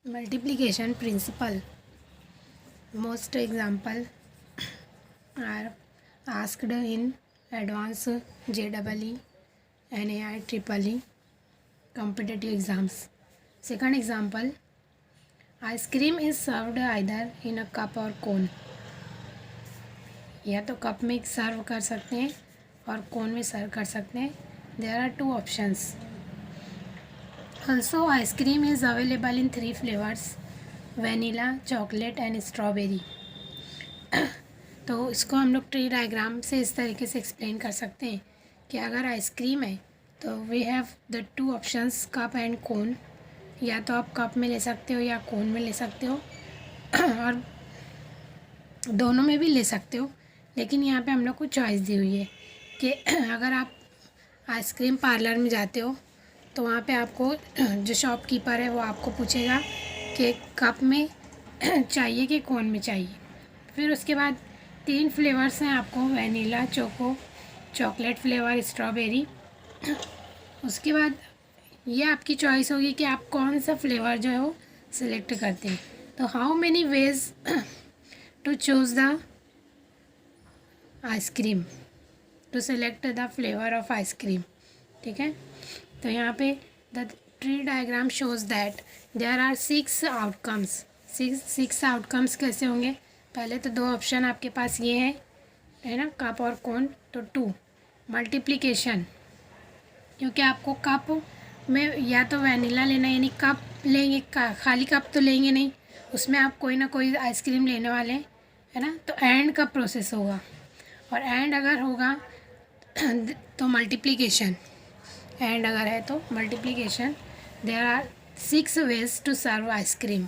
Multiplication principle. Most example are asked in advanced JEE, NAI, EEE competitive exams. Second example, ice cream is served either in a cup or cone. या तो cup में सर्व कर सकते हैं और कोन में सर्व कर सकते हैं. There are two options. Also, ice cream is available in 3 flavors: vanilla, chocolate and strawberry. तो इसको हम लोग ट्री डायग्राम से इस तरीके से एक्सप्लेन कर सकते हैं कि अगर आइसक्रीम है तो we have the two options, cup and cone. या तो आप कप में ले सकते हो या कोन में ले सकते हो और दोनों में भी ले सकते हो. लेकिन यहाँ पे हम लोग को चॉइस दी हुई है कि अगर आप आइसक्रीम पार्लर में जाते हो तो वहाँ पे आपको जो शॉपकीपर है वो आपको पूछेगा कि कप में चाहिए कि कोन में चाहिए. फिर उसके बाद 3 फ्लेवर्स हैं आपको, vanilla, choco, chocolate flavour, strawberry. उसके बाद ये आपकी चॉइस होगी कि आप कौन सा फ्लेवर जो है वो सिलेक्ट करते हैं. तो how many ways to choose the ice cream, to select the flavour of ice cream. ठीक है, तो यहाँ पे the tree diagram shows that there are 6 outcomes. 6 outcomes कैसे होंगे? पहले तो 2 ऑप्शन आपके पास ये है ना, कप और कोन. तो 2 मल्टीप्लिकेशन, क्योंकि आपको कप में या तो वैनिला लेना, यानी कप लेंगे, खाली कप तो लेंगे नहीं, उसमें आप कोई ना कोई आइसक्रीम लेने वाले हैं, है ना. तो एंड का प्रोसेस होगा, और एंड अगर होगा तो मल्टीप्लिकेशन. एंड अगर है तो multiplication. There are 6 ways to serve ice cream.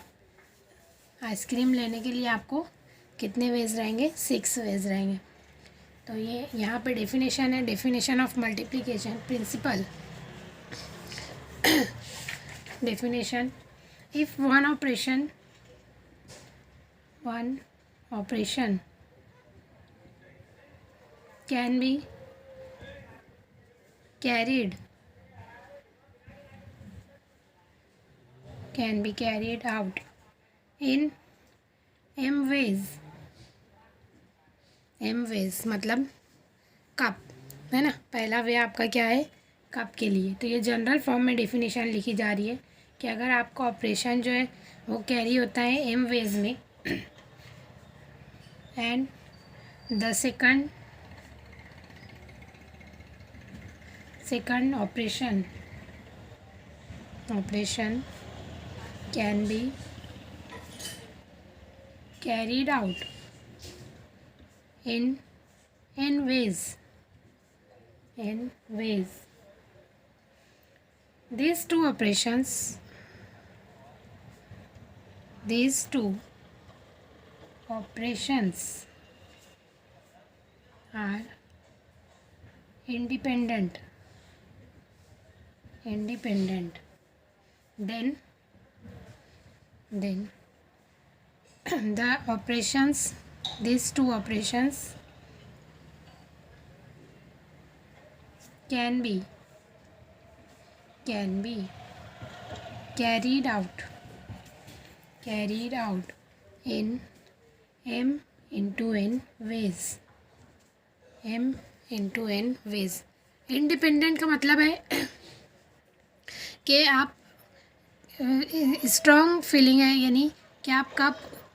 Ice cream लेने के लिए आपको कितने वेज रहेंगे? 6 वेज रहेंगे. तो ये यहाँ पे डेफिनेशन है, definition of multiplication principle. Definition: if one operation can be carried out in m ways. मतलब कप है ना, पहला वे आपका क्या है? कप के लिए. तो ये जनरल फॉर्म में डेफिनेशन लिखी जा रही है कि अगर आपका ऑपरेशन जो है वो कैरी होता है m वेज में, and the second operation can be carried out in n ways. These two operations are independent. Then these two operations can be carried out in m into n ways. Independent का मतलब है कि आप strong feeling है, यानी कि आप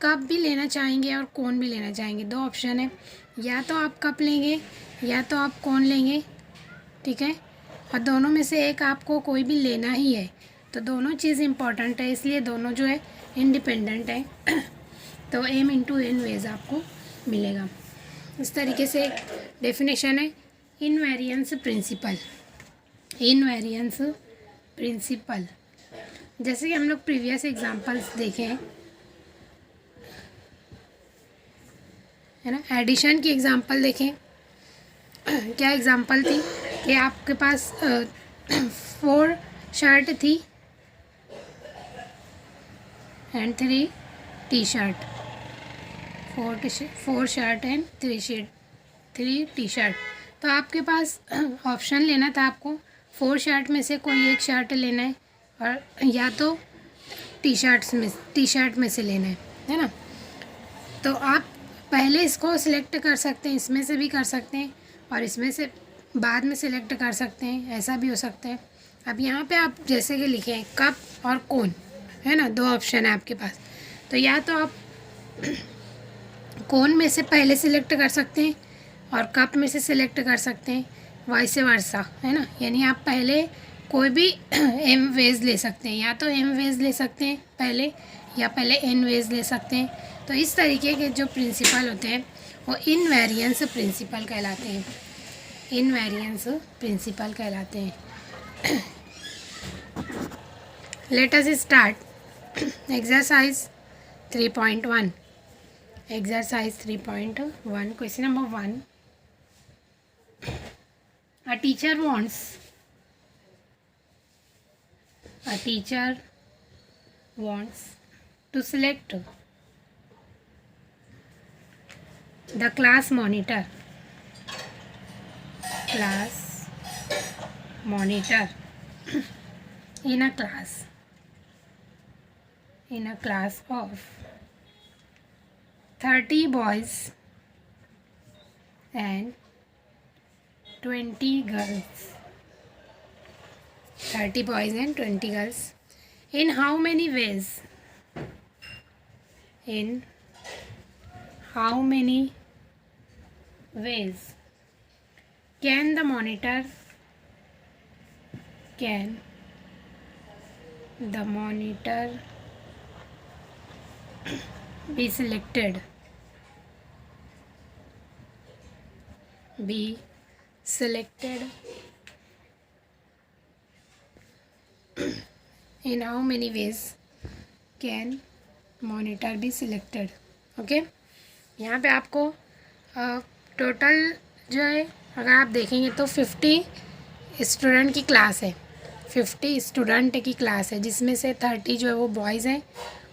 cup भी लेना चाहेंगे और कोन भी लेना चाहेंगे. 2 ऑप्शन है, या तो आप कप लेंगे या तो आप कोन लेंगे. ठीक है, और दोनों में से एक आपको कोई भी लेना ही है. तो दोनों चीज़ इम्पॉर्टेंट है, इसलिए दोनों जो है इंडिपेंडेंट है. तो m into n वेज आपको मिलेगा. इस तरीके से डेफिनेशन है इनवेरिएंस प्रिंसिपल. जैसे कि हम लोग प्रीवियस एग्जांपल्स देखे हैं, है ना. एडिशन की एग्जांपल देखें. क्या एग्जांपल थी कि आपके पास 4 शर्ट थी and 3 T shirt. 4 shirt and 3 T shirt. तो आपके पास ऑप्शन लेना था आपको 4 शर्ट में से कोई एक शर्ट लेना है, और या तो टी शर्ट में से लेना है ना। तो आप पहले इसको सिलेक्ट कर सकते हैं, इसमें से भी कर सकते हैं और इसमें से बाद में सिलेक्ट कर सकते हैं, ऐसा भी हो सकता है। अब यहाँ पे आप जैसे कि लिखे हैं कप और कोन, है ना, दो ऑप्शन है आपके पास। तो या तो आप कोन में से पहले सिलेक्ट कर सकते हैं और कप में से सिलेक्ट कर सकते हैं, वाइस वर्सा, है ना। यानी आप पहले कोई भी एम वेज ले सकते हैं, या तो एम वेज ले सकते हैं पहले, या पहले एन वेज ले सकते हैं। तो इस तरीके के जो प्रिंसिपल होते हैं वो इनवेरिएंस प्रिंसिपल कहलाते हैं, इनवेरिएंस प्रिंसिपल कहलाते हैं। Let us start exercise 3.1। Exercise 3.1, question number 1. A teacher wants to select the class monitor in a class of 30 boys and 20 girls. 30 boys and 20 girls. In how many ways? In how many ways can the monitor be selected? In how many ways can monitor be selected? Okay, यहाँ पे आपको total जो है अगर आप देखेंगे तो 50 student की क्लास है, 50 स्टूडेंट की क्लास है, जिसमें से 30 जो है वो बॉयज़ हैं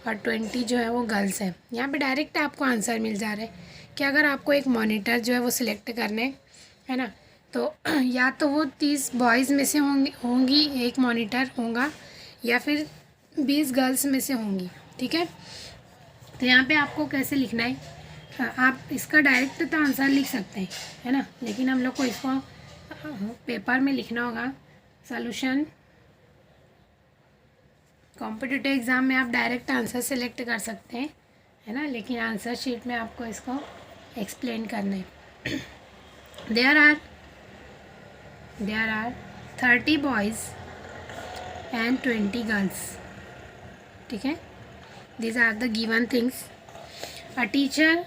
और 20 जो है वो गर्ल्स हैं। यहाँ पे डायरेक्ट आपको आंसर मिल जा रहा है कि अगर आपको एक मॉनिटर जो है वो सिलेक्ट करने है ना, तो या तो वो 30 बॉयज़ में से होंगी एक मॉनिटर होगा, या फिर 20 गर्ल्स में से होंगी। ठीक है, तो यहाँ पे आपको कैसे लिखना है, आप इसका डायरेक्ट तो आंसर लिख सकते हैं, है ना, लेकिन हम लोग को इसको पेपर में लिखना होगा। सॉल्यूशन कॉम्पिटिटिव एग्ज़ाम में आप डायरेक्ट आंसर सेलेक्ट कर सकते हैं, है ना, लेकिन आंसर शीट में आपको इसको एक्सप्लेन करना है। There are 30 boys and 20 girls. ठीक है, these are the given things. A teacher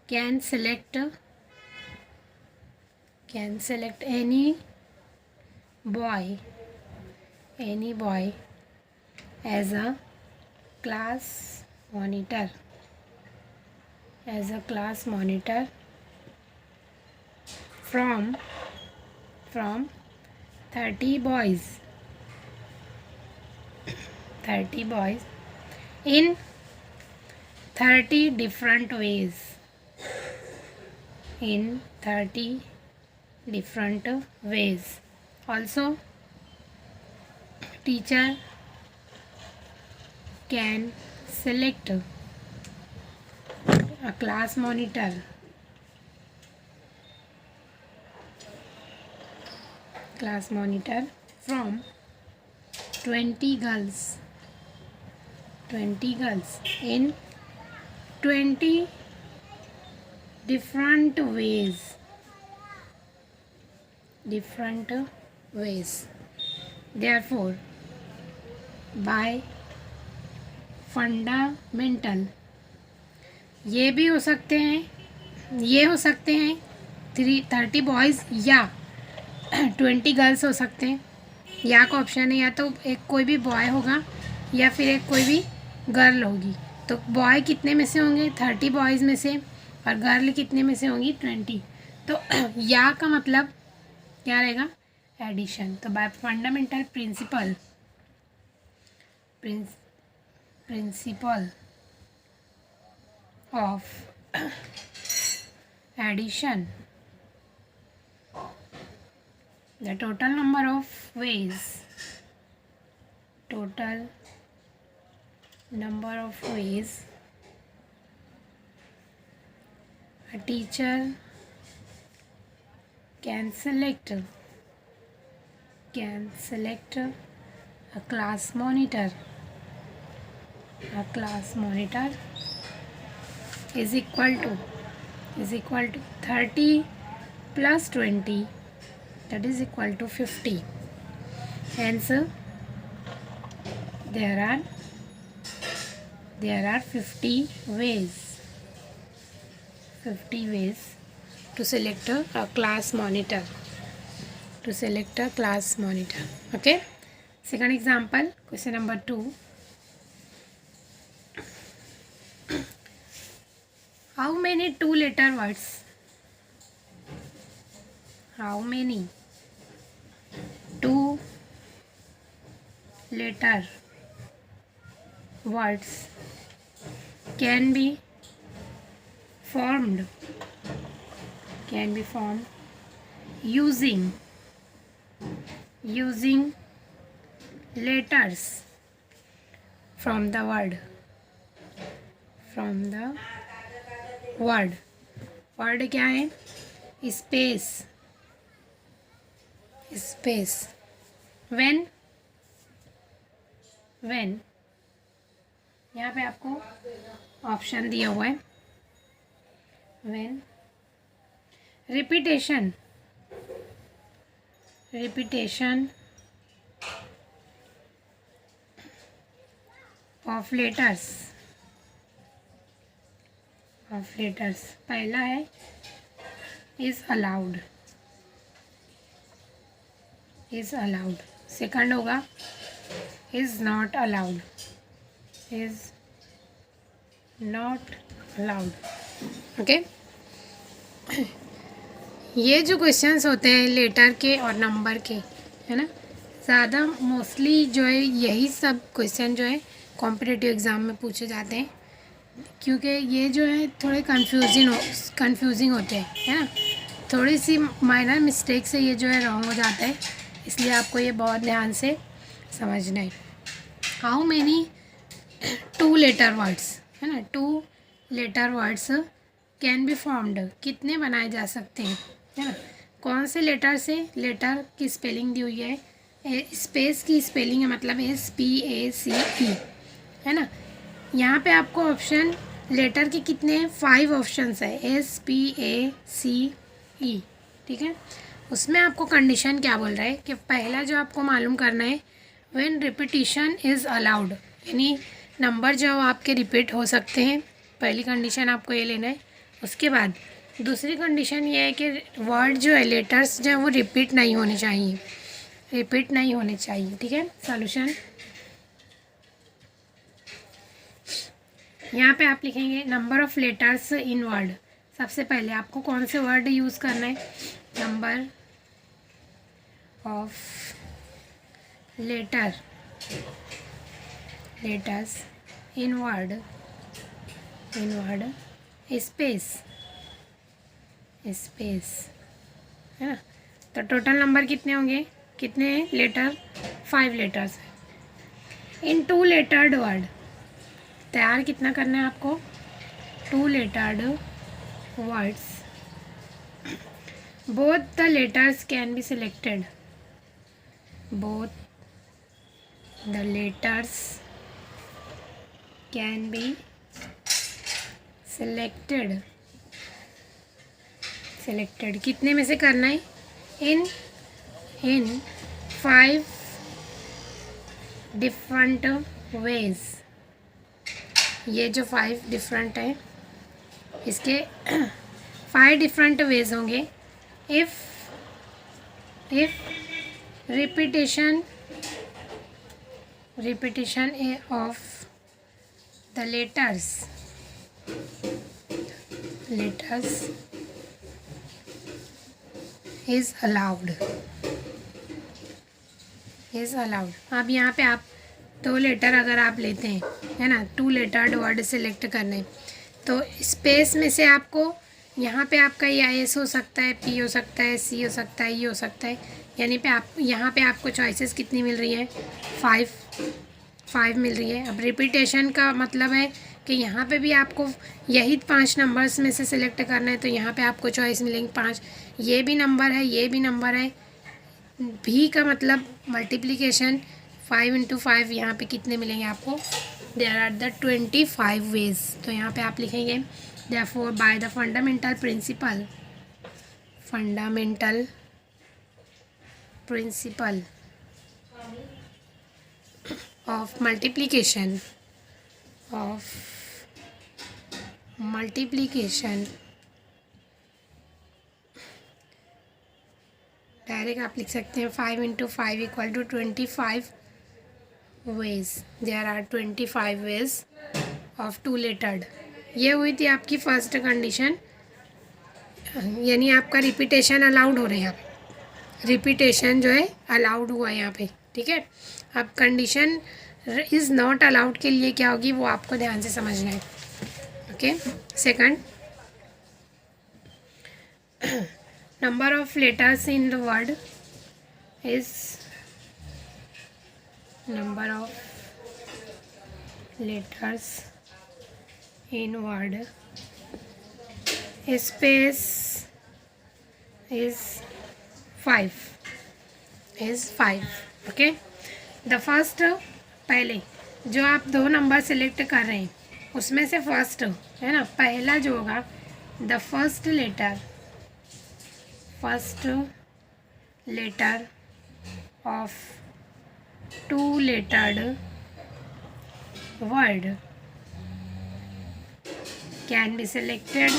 can select any boy as a class monitor, from 30 boys in 30 different ways. Also, teacher can select a class monitor from 20 girls in 20 different ways. Therefore, by fundamental, ये भी हो सकते हैं, ये हो सकते हैं 30 boys या 20 गर्ल्स हो सकते हैं। या का ऑप्शन है, या तो एक कोई भी बॉय होगा या फिर एक कोई भी गर्ल होगी। तो बॉय कितने में से होंगे, 30 बॉयज़ में से, और गर्ल कितने में से होंगी, 20। तो या का मतलब क्या रहेगा, एडिशन। तो by fundamental principle of addition, the total number of ways total number of ways a teacher can select a class monitor is equal to 30 plus 20, that is equal to 50. Hence there are 50 ways to select a class monitor. Okay, second example, question number 2. How many two-letter words? How many two-letter words can be formed using letters from the word क्या है? Space when यहाँ पे आपको option दिया हुआ है. when repetition of letters पहला है is allowed. सेकंड होगा is not allowed. ओके. ये जो क्वेश्चंस होते हैं लेटर के और नंबर के, है ना, ज़्यादा मोस्टली जो है यही सब क्वेश्चन जो है कॉम्पिटिटिव एग्ज़ाम में पूछे जाते हैं, क्योंकि ये जो है थोड़े कंफ्यूजिंग होते हैं, है ना. थोड़ी सी माइनर मिस्टेक से ये जो है रॉन्ग हो जाता है, इसलिए आपको ये बहुत ध्यान से समझना है. How many two letter words, है ना, 2 letter words can be formed, कितने बनाए जा सकते हैं, है ना. कौन से लेटर से? लेटर की स्पेलिंग दी हुई है, स्पेस की स्पेलिंग है, मतलब SPACE, है ना. यहाँ पे आपको ऑप्शन लेटर के कितने 5 ऑप्शंस है, SPACE, ठीक है. उसमें आपको कंडीशन क्या बोल रहा है कि पहला जो आपको मालूम करना है व्हेन रिपीटिशन इज़ अलाउड, यानी नंबर जो आपके रिपीट हो सकते हैं, पहली कंडीशन आपको ये लेना है. उसके बाद दूसरी कंडीशन ये है कि वर्ड जो है लेटर्स जो है वो रिपीट नहीं होने चाहिए, ठीक है. सॉल्यूशन यहाँ पे आप लिखेंगे number of letters in word. सबसे पहले आपको कौन से वर्ड यूज़ करना है? Number of letters in word space, है ना. तो टोटल नंबर कितने होंगे? कितने लेटर? 5 लेटर्स है. इन 2 लेटर्ड वर्ड तैयार कितना करना है आपको? 2 lettered words. Both the letters can be selected. Selected कितने में से करना है? इन 5 डिफरेंट वेज. ये जो 5 डिफरेंट है, इसके 5 डिफरेंट वेज होंगे. If repetition of the letters is allowed. अब यहाँ पे आप 2 लेटर अगर आप लेते हैं, है ना, 2 लेटर्ड वर्ड सेलेक्ट करने, तो स्पेस में से आपको यहाँ पे आपका ये IS हो सकता है, P हो सकता है, C हो सकता है, E हो सकता है। यानी पे आप यहाँ पे आपको चॉइसेस कितनी मिल रही हैं? 5 मिल रही है। अब रिपीटेशन का मतलब है कि यहाँ पे भी आपको यही 5 नंबर्स में से सिलेक्ट करना है, तो यहाँ पे आपको चॉइस मिलेंगी 5। ये भी नंबर है, ये भी नंबर है। भी का मतलब मल्टीप्लिकेशन 5 इंटू 5, यहाँ पे कितने मिलेंगे आपको? There are the 25 ways. तो यहाँ पे आप लिखेंगे therefore by the fundamental principle of multiplication direct आप लिख सकते हैं 5 into 5 equal to 25 ways. There are 25 ways of 2 lettered. ये हुई थी आपकी फर्स्ट कंडीशन, यानी आपका रिपीटेशन अलाउड हो रहे हैं यहाँ पे। रिपीटेशन जो है अलाउड हुआ है यहाँ पे, ठीक है। अब कंडीशन इज़ नॉट अलाउड के लिए क्या होगी वो आपको ध्यान से समझना है। Okay, second, number of letters in the word is number of letters in word space is 5 okay। the first, पहले जो आप 2 नंबर सेलेक्ट कर रहे हैं उसमें से फर्स्ट है ना, पहला जो होगा the first letter of 2 lettered word can be selected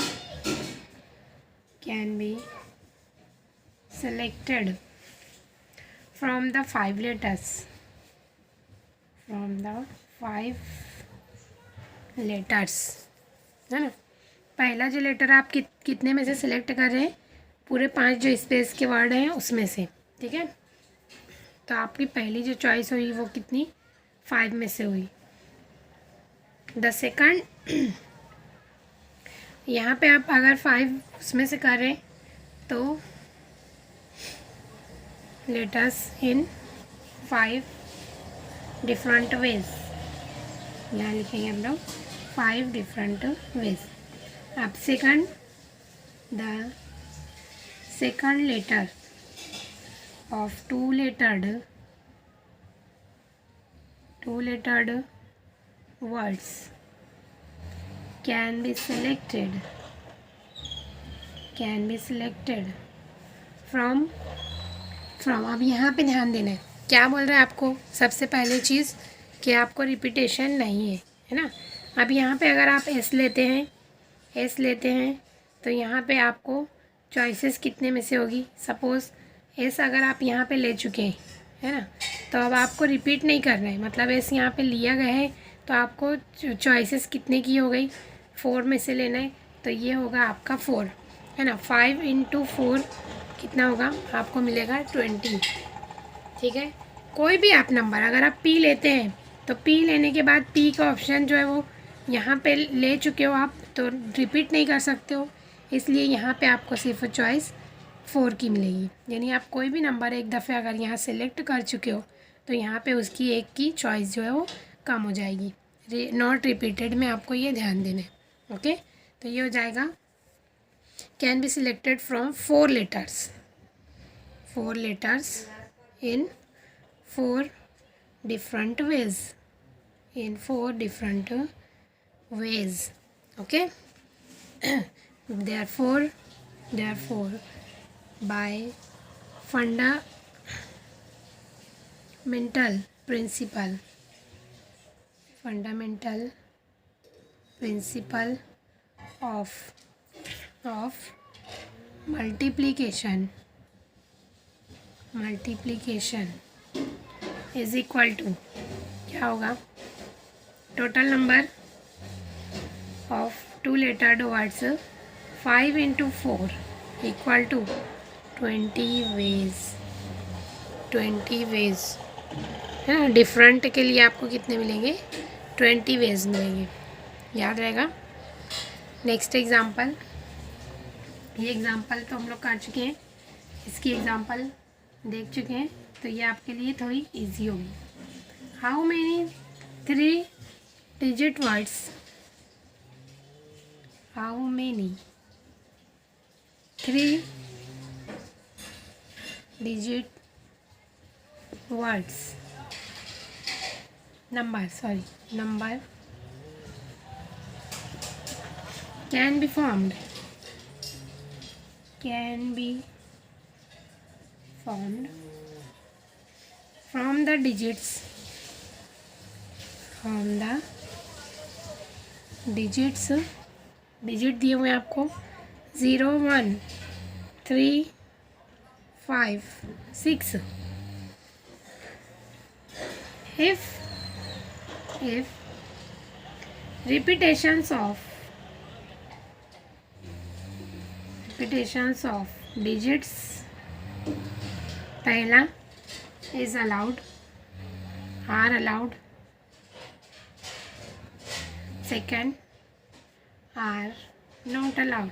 from the 5 letters, है ना। पहला जो लेटर आप कितने में से सिलेक्ट कर रहे हैं? पूरे 5 जो स्पेस के वर्ड हैं उसमें से, ठीक है। तो आपकी पहली जो चॉइस हुई वो कितनी? 5 में से हुई। द सेकंड, यहाँ पे आप अगर 5 उसमें से कर रहे तो लेटर्स इन 5 डिफरेंट वेज, यहाँ लिखेंगे हम लोग 5 डिफरेंट वेज। अब second, the second letter of 2 lettered words can be selected from अब यहाँ पे ध्यान देना है, क्या बोल रहा है आपको? सबसे पहले चीज़ कि आपको रिपीटेशन नहीं है ना। अब यहाँ पे अगर आप एस लेते हैं तो यहाँ पे आपको चॉइसेस कितने में से होगी? सपोज़ एस अगर आप यहाँ पे ले चुके हैं, है ना, तो अब आपको रिपीट नहीं करना है। मतलब एस यहाँ पे लिया गया है तो आपको चॉइसेस कितने की हो गई? 4 में से लेना है, तो ये होगा आपका 4, है ना। 5 इंटू 4 कितना होगा? आपको मिलेगा 20, ठीक है। कोई भी आप नंबर अगर आप पी लेते हैं तो पी लेने के बाद पी का ऑप्शन जो है वो यहाँ पे ले चुके हो आप, तो रिपीट नहीं कर सकते हो, इसलिए यहाँ पे आपको सिर्फ चॉइस 4 की मिलेगी। यानी आप कोई भी नंबर एक दफ़े अगर यहाँ सेलेक्ट कर चुके हो तो यहाँ पे उसकी एक की चॉइस जो है वो कम हो जाएगी। नॉट रिपीटेड में आपको ये ध्यान देना है, ओके। तो ये हो जाएगा can be selected from 4 letters in 4 different ways, okay. therefore by fundamental principle of multiplication is equal to, क्या होगा? Total number of 2 lettered words 5 into 4 equal to 20 ways, है ना। डिफरेंट के लिए आपको कितने मिलेंगे? 20 वेज मिलेंगे, याद रहेगा। नेक्स्ट एग्जांपल, ये एग्ज़ाम्पल तो हम लोग कर चुके हैं, इसकी एग्ज़ाम्पल देख चुके हैं, तो ये आपके लिए थोड़ी इजी होगी। How many 3 digit words, how many 3 digit words, number can be formed from the digits digit दिए हुए हैं आपको 0 1 3 5 6। if repetitions of digits पहला is allowed, are allowed, second are not allowed,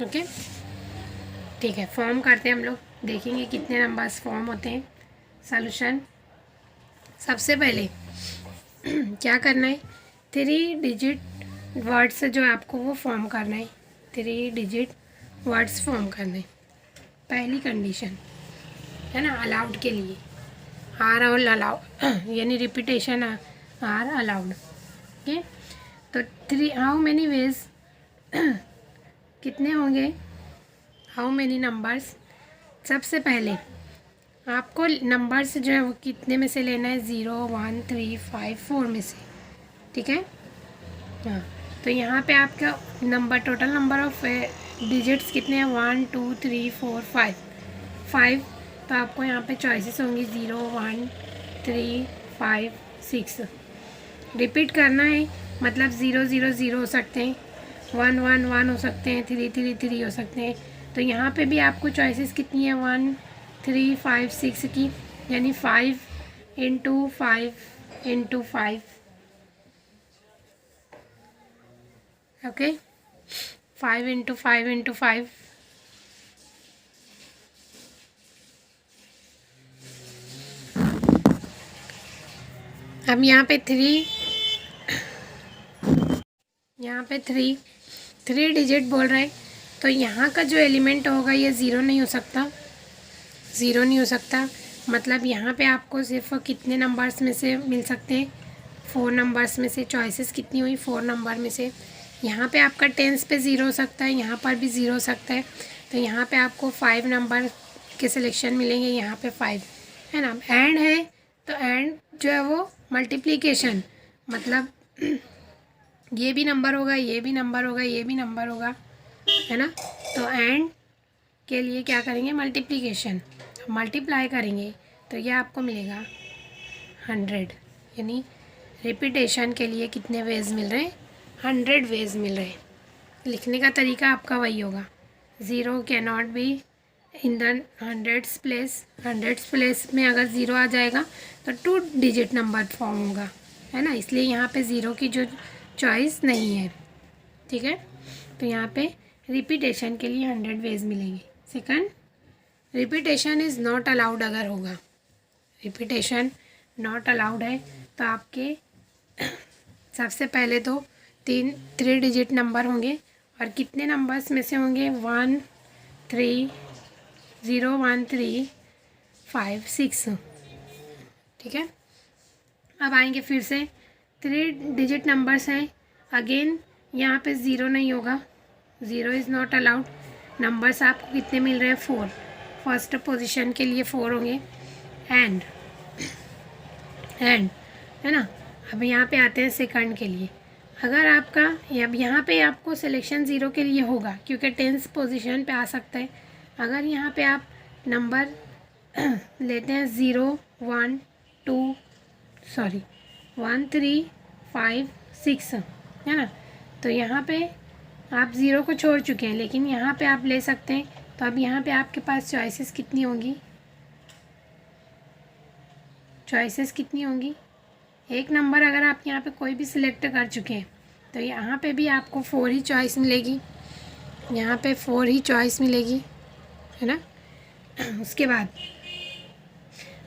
okay. ठीक है, फॉर्म करते हैं हम लोग, देखेंगे कितने नंबर्स फॉर्म होते हैं। सॉल्यूशन, सबसे पहले क्या करना है, 3 डिजिट वर्ड्स जो आपको वो फॉर्म करना है, 3 डिजिट वर्ड्स फॉर्म करना है। पहली कंडीशन है ना, अलाउड के लिए आर और अलाउड यानी रिपीटेशन आर अलाउड, ओके। तो 3 हाउ मेनी वेज कितने होंगे, हाउ मेनी नंबर्स, सबसे पहले आपको नंबर्स जो है वो कितने में से लेना है, 0 1 3 5 4 में से, ठीक है। हाँ, तो यहाँ पे आपका number, total number of digits कितने हैं, 1 2 3 4 5। तो आपको यहाँ पे चॉइसेस होंगी 0 1 3 5 6। रिपीट करना है, मतलब 0 0 0 हो सकते हैं, 1 1 1 हो सकते हैं, 3 3 3 हो सकते हैं। तो यहाँ पे भी आपको चॉइसेस कितनी है, 1 3 5 6 की, यानी 5 × 5 × 5, ओके, 5 × 5 × 5। अब यहाँ पे 3 डिजिट बोल रहे हैं, तो यहाँ का जो एलिमेंट होगा ये 0 नहीं हो सकता, मतलब यहाँ पे आपको सिर्फ कितने नंबर्स में से मिल सकते हैं, 4 नंबर्स में से। चॉइसेस कितनी हुई, 4 नंबर में से। यहाँ पे आपका टेंस पे 0 हो सकता है, यहाँ पर भी 0 हो सकता है, तो यहाँ पे आपको 5 नंबर के सिलेक्शन मिलेंगे, यहाँ पे 5 है ना। एंड है, तो एंड जो है वो मल्टीप्लिकेशन, मतलब ये भी नंबर होगा, ये भी नंबर होगा, ये भी नंबर होगा, है ना। तो एंड के लिए क्या करेंगे, मल्टीप्लिकेशन, मल्टीप्लाई करेंगे, तो ये आपको मिलेगा 100, यानी रिपीटेशन के लिए कितने वेज मिल रहे हैं, 100 वेज मिल रहे हैं। लिखने का तरीका आपका वही होगा, 0 can not be in the 100s place में अगर 0 आ जाएगा तो 2 डिजिट नंबर फॉर्म होगा, है ना, इसलिए यहाँ पे 0 की जो चॉइस नहीं है, ठीक है। तो यहाँ पे रिपीटेशन के लिए 100 वेज मिलेंगे। Second, repetition is not allowed अगर होगा, रिपीटेशन नॉट अलाउड है, तो आपके सबसे पहले तो 3 डिजिट नंबर होंगे, और कितने नंबर्स में से होंगे, 1 3 0 1 3 5 6, ठीक है। अब आएंगे फिर से 3 डिजिट नंबर्स हैं, अगेन यहाँ पे 0 नहीं होगा, 0 इज़ नॉट अलाउड। नंबर्स आपको कितने मिल रहे हैं, 4, फर्स्ट पोजीशन के लिए 4 होंगे। एंड है ना। अब यहाँ पे आते हैं सेकंड के लिए, अगर आपका अब यहाँ पे आपको सिलेक्शन 0 के लिए होगा, क्योंकि 10th पोजीशन पे आ सकता है। अगर यहाँ पे आप नंबर लेते हैं 0 1 3 5 6, है ना, तो यहाँ पे आप 0 को छोड़ चुके हैं, लेकिन यहाँ पे आप ले सकते हैं। तो अब यहाँ पे आपके पास चॉइसेस कितनी होंगी, एक नंबर अगर आप यहाँ पे कोई भी सिलेक्ट कर चुके हैं, तो यहाँ पे भी आपको 4 ही चॉइस मिलेगी, यहाँ पे 4 ही चॉइस मिलेगी, है ना। उसके बाद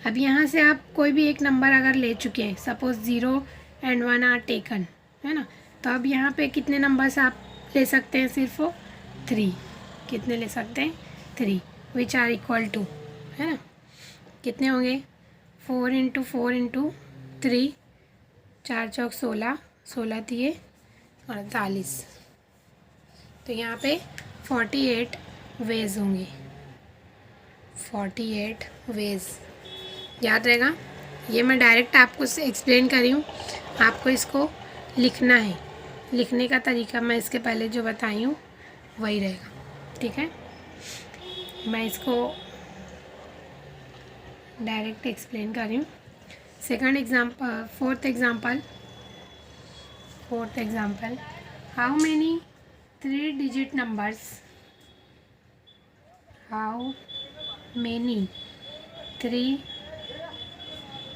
अब यहाँ से आप कोई भी एक नंबर अगर ले चुके हैं, सपोज़ 0 and 1 आर टेकन, है ना, तो अब यहाँ पे कितने नंबर्स आप ले सकते हैं, सिर्फ 3। कितने ले सकते हैं, 3, विच आर इक्वल टू, है ना, कितने होंगे, 4 × 4 × 3, 4 चौक 16, 16 तिये 48। तो यहाँ पे 48 वेज होंगे, 48 वेज, याद रहेगा। ये मैं डायरेक्ट आपको एक्सप्लेन कर रही हूँ, आपको इसको लिखना है, लिखने का तरीका मैं इसके पहले जो बताई हूँ वही रहेगा, ठीक है। मैं इसको डायरेक्ट एक्सप्लेन कर रही हूँ। Second example, fourth example, how many 3 digit numbers, how many 3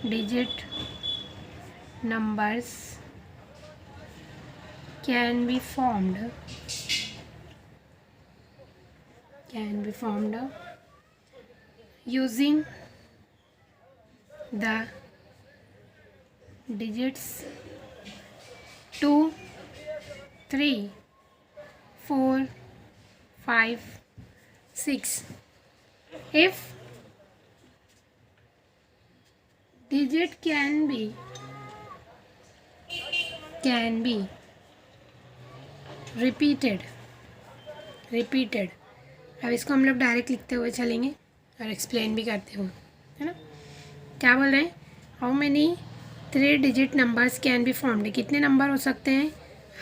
digit numbers can be formed using the digits 2, 3, 4, 5, 6. If digit can be repeated, अब इसको हम लोग डायरेक्ट लिखते हुए चलेंगे और एक्सप्लेन भी करते हुए, है ना। क्या बोल रहे हैं, how many 3 digit numbers can be formed, कितने नंबर हो सकते हैं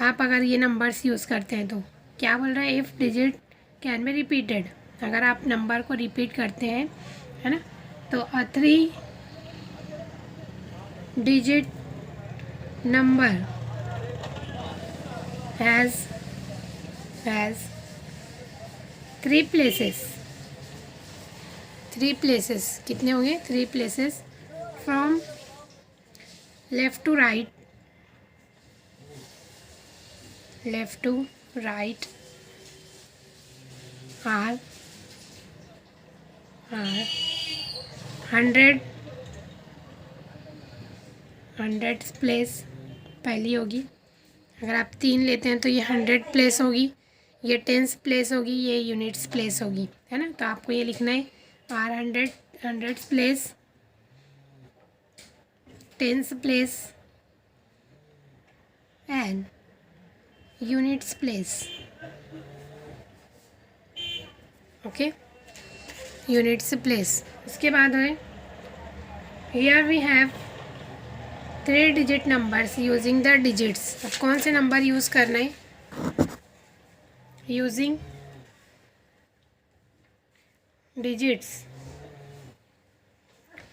आप अगर ये नंबर्स यूज़ करते हैं। तो क्या बोल रहे हैं, if digit can be repeated, अगर आप नंबर को रिपीट करते हैं, है ना, तो 3 digit नंबर हैज़ 3 places, कितने होंगे, 3 places from left to right are 100 place पहली होगी, अगर आप 3 लेते हैं तो ये 100 प्लेस होगी, ये 10 प्लेस होगी, ये यूनिट्स प्लेस होगी, है ना। तो आपको ये लिखना है are 100 place, 10 place and units place, okay, units place. उसके बाद है here we have 3 digit numbers using the digits. अब कौन से नंबर यूज़ करना है, यूजिंग डिजिट्स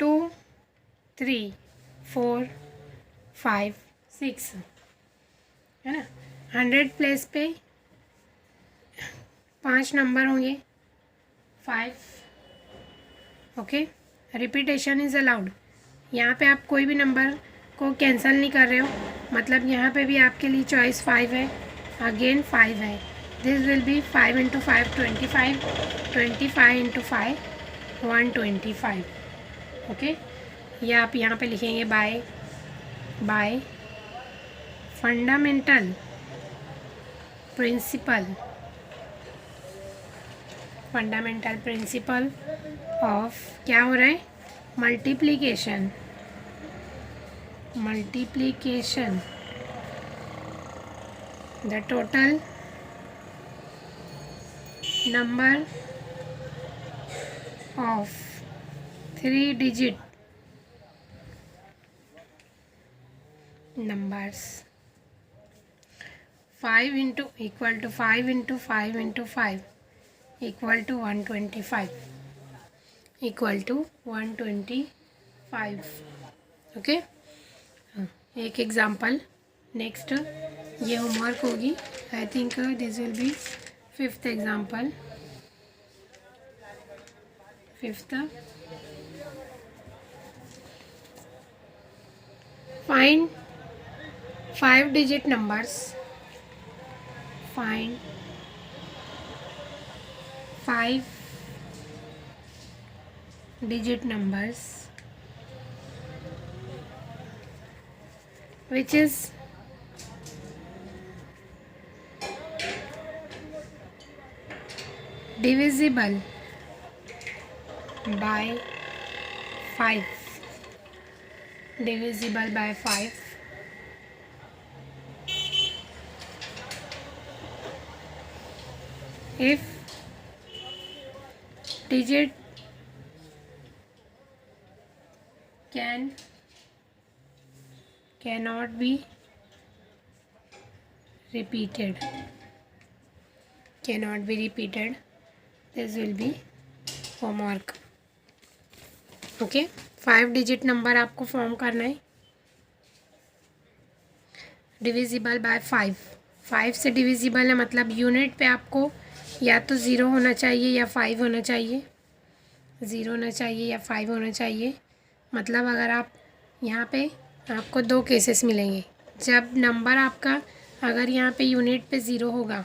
2, 3, 4, 5, 6, है ना। 100 प्लेस पे 5 नंबर होंगे, 5, ओके। रिपीटेशन इज़ अलाउड, यहाँ पे आप कोई भी नंबर को कैंसिल नहीं कर रहे हो, मतलब यहाँ पे भी आपके लिए चॉइस 5 है, अगेन 5 है, दिस विल बी 5 × 5 25, 25 × 5 125, ओके। ये आप यहाँ पे लिखेंगे बाय फंडामेंटल प्रिंसिपल ऑफ, क्या हो रहा है, multiplication, the total number of 3 digit numbers 5 × 5 × 5 × 5 equal to 125, okay. एक एग्जाम्पल, नेक्स्ट ये होमवर्क होगी, I think this will be 5th example, 5th, find 5 digit numbers find 5 digit numbers which is divisible by 5. Divisible by 5. If digit cannot be repeated, this will be homework. Okay 5 digit number आपको form करना है divisible by 5. 5 से divisible है मतलब unit पे आपको या तो 0 होना चाहिए या 5 होना चाहिए, 0 होना चाहिए या 5 होना चाहिए. मतलब अगर आप यहाँ पे आपको 2 केसेस मिलेंगे. जब नंबर आपका अगर यहाँ पे यूनिट पे 0 होगा,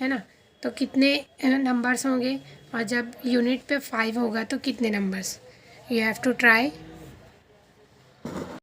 है ना, तो कितने नंबर्स होंगे, और जब यूनिट पे 5 होगा तो कितने numbers. You have to try